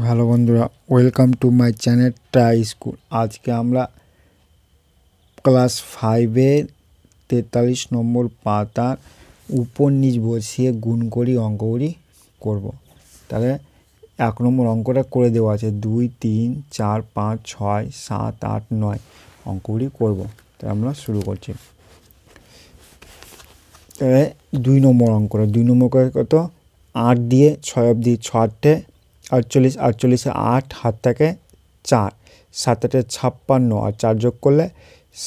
Hello বন্ধুরা, welcome to my channel try school. আজকে আমরা ক্লাস 5-এর 43 নম্বর পাতার উপর নিচ বসিয়ে গুণ করি অঙ্কগুলি করব। তাহলে 1 নম্বর অঙ্কটা করে দেওয়া আছে, 2, 3, 4, 5, 6, 7, 8, 9 অঙ্কগুলি করব। তাহলে আমরা শুরু করছি। তাহলে 2 নম্বর অঙ্কটা, 2 নম্বর কত, 8 দিয়ে 6 অবধি 6 48, 48-এ 8 হাত থাকে 4, 7-8-এ 56 আর 4 যোগ করলে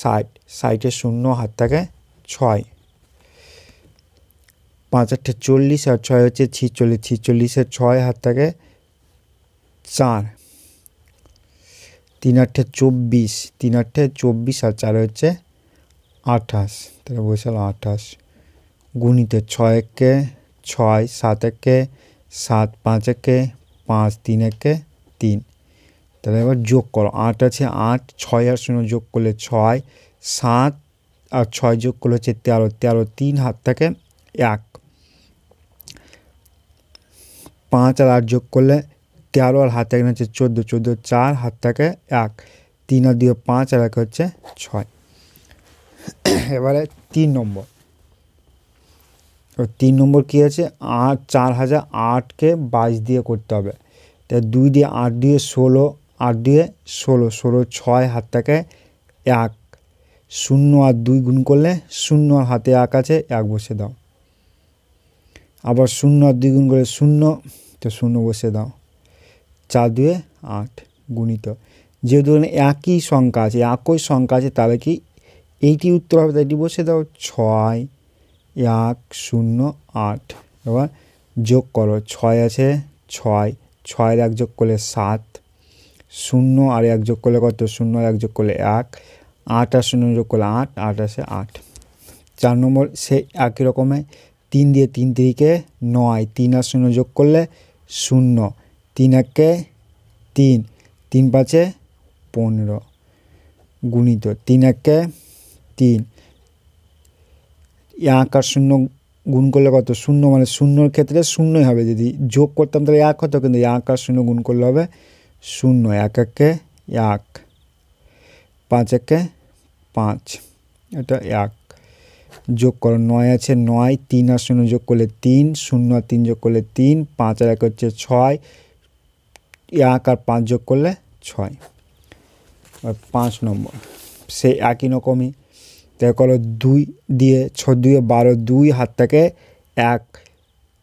60, 60-এ 0 হাত থাকে 6, 5-8-এ 40 আর 6 হচ্ছে 46, 46-এ 6 হাত থাকে 4, 3-8-এ 24, 3-8-এ 24 আর 4 হচ্ছে 28, তাহলে বসে 28 গুণিত 6-একে 6, 7-একে 7, 5-একে 5, 3-একে 3। তাহলে এবার যোগ করো, 8 আছে 8, 6 আর 0 যোগ করলে 6, 7 আর 6 যোগ করলে হচ্ছে 13, 13 3 হাত থাকে 1, 5 আর 8 যোগ করলে 13 আর হাত থাকে হচ্ছে 14, 14 4 হাত থাকে 1, 3 আর 2 5 আর 1 হচ্ছে 6। এবারে 3 নম্বর, 3 নম্বর কী আছে, 4008কে 22 দিয়ে করতে হবে। তাই 2 দিয়ে 8 দিয়ে 16, 8 দিয়ে 16, 16 6 হাত থাকে 1, 0 আর 2 গুণ করলে 0 আর হাতে 1 আছে 1 বসে দাও। আবার 0 আর 2 গুণ করলে 0, তো 0 বসে দাও। 4 2 8 গুণিত, যেহেতু একই সংখ্যা আছে, একই সংখ্যা আছে, তাহলে কি এইটি উত্তর হবে, তাই এটি বসে দাও। 6 1 0 8। এবার যোগ করো, 6 আছে 6, 6 আর 1 যোগ করলে 7, 0 আর 1 যোগ করলে কত, 0 আর 1 যোগ করলে 1, 8 আর 0 যোগ করলে 8, 8 আসে 8। 4 নম্বর সে একই রকমে 3 দিয়ে 3 3-কে 9, 3 আর 0 যোগ করলে 0, 3 1-কে 3, 3 5-এ 15 গুণিত 3 1-কে 3, 1 আর 0 গুণ করলে কত, 0 মানে 0-র ক্ষেত্রে 0ই হবে, যদি যোগ করতাম তাহলে 1 হতো, কিন্তু 1 আর 0 গুণ করলে হবে 0, 1 1-কে 1, 5 1-কে 5, এটা 1। যোগ করো, 9 আছে 9, 3 আর 0 যোগ করলে 3, 0 আর 3 যোগ করলে 3, 5 আর 1 হচ্ছে 6, 1 আর 5 যোগ করলে 6। আর 5 নম্বর সে একই রকমই, তাই করো 2 দিয়ে 6 2 12, 2 হাত থাকে 1,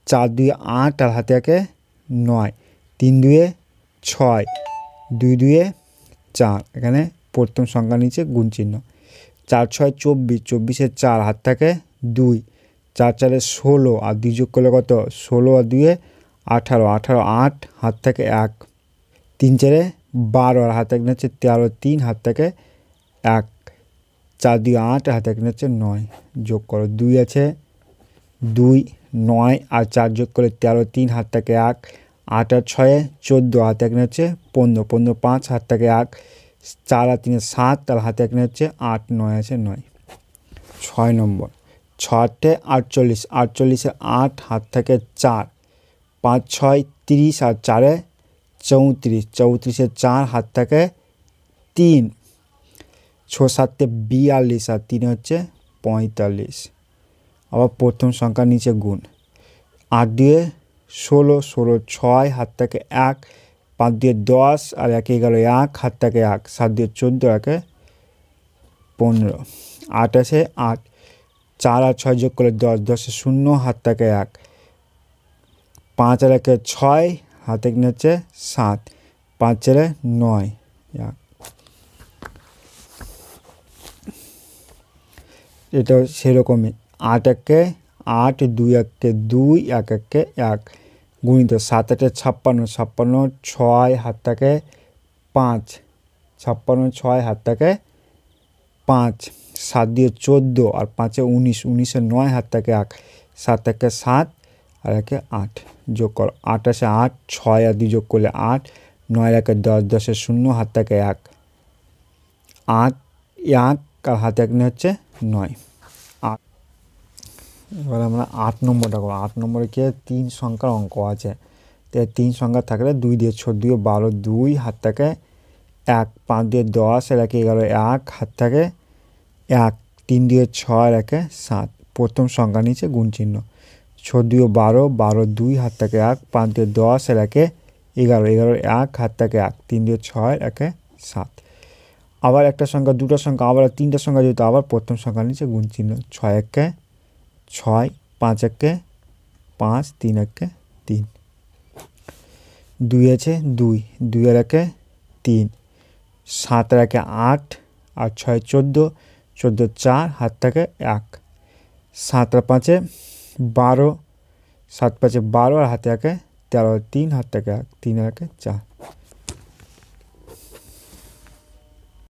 4 2 8 আর হাতে থাকে 9, 3 2 6, 2 2 4, এখানে প্রথম সংখ্যা নিচে গুণ চিহ্ন। 4 6 24, 24-এ 4 হাত থাকে 2, 4 4-এ 16 আর 2 যোগ করলে কত, 16 আর 2 18, 18 8 হাত থাকে 1, 3 4-এ 12 আর হাত থাকে হচ্ছে 13, 3 হাত থাকে 1, 4 2 8 আর হাতে হচ্ছে 9। যোগ করো, 2 আছে 2, 9 আর 4 যোগ করলে 13, 3 হাত থাকে 1, 8 আর 6-এ 14 হাতে হচ্ছে 15, 15 5 হাত থাকে 1, 4 আর 3-এ 7 আর হাতে হচ্ছে 8, 9 আছে 9। 6 নম্বর, 6 48, 48-এ 8 হাত থাকে 4, 5 6 30 আর 4-এ 34, 34-এ 4 হাত থাকে 3, 6 7-এ 42 আর 3 হচ্ছে 45। আবার প্রথম সংখ্যা নিচে গুণ, 8 2 16, 16 6 হাত থাকে 1, 5 2 10 আর 1 11 1 হাত থাকে 1, 7 2 14, 1 15, 8 আছে 8, 4 আর 6 যোগ করলে 10, 10-এ 0 হাত থাকে 1, 5 আর 1-এ 6 হাতে হচ্ছে 7, 5 4-এ 9, 1। এটাও সেরকমই, 8 1-কে 8, 2 1-কে 2, 1 1-কে 1 গুণিত 7 8-এ 56, 56 6 হাত থাকে 5, 56 6 হাত থাকে 5, 7 2 14 আর 5-এ 19, 19-এ 9 হাত থাকে 1, 7 1-কে 7 আর 1-এ 8। যোগ করো, 8 আসে 8, 6 আর 2 যোগ করলে 8, 9 আর 1-এ 10, 10-এ 0 হাত থাকে 1, 8 1 আর হাতে হচ্ছে 9। এবার আমরা 8 নম্বরটা করবো। 8 নম্বরে কি 3 সংখ্যার অঙ্ক আছে, তো 3 সংখ্যা থাকলে 2 দিয়ে 14 12 2 হাত থাকে 1 5 দিয়ে 10 এর একে 11 1 হাত থাকে 1 3 দিয়ে 6 এর একে 7 প্রথম সংখ্যা নিচে গুণ চিহ্ন 14 12 12 2 হাত থাকে 1 5 দিয়ে 10 এর একে 11 11 1 হাত থাকে 1 3 দিয়ে 6 এর একে 7 আবার একটা সংখ্যা দুটো সংখ্যা আবার তিনটা সংখ্যা যেহেতু আবার প্রথম সংখ্যা নিচে গুণ চিহ্ন 6 একে 6 5 একে 5 3 একে 3 2 আছে 2 2 এর একে 3 7 এর একে 8 আর 6 14 14 4 হাত থাকে 1 7 আর 5 12 7 5 12 আর হাতে একে 13 3 হাত থাকে 1 3 এর একে 4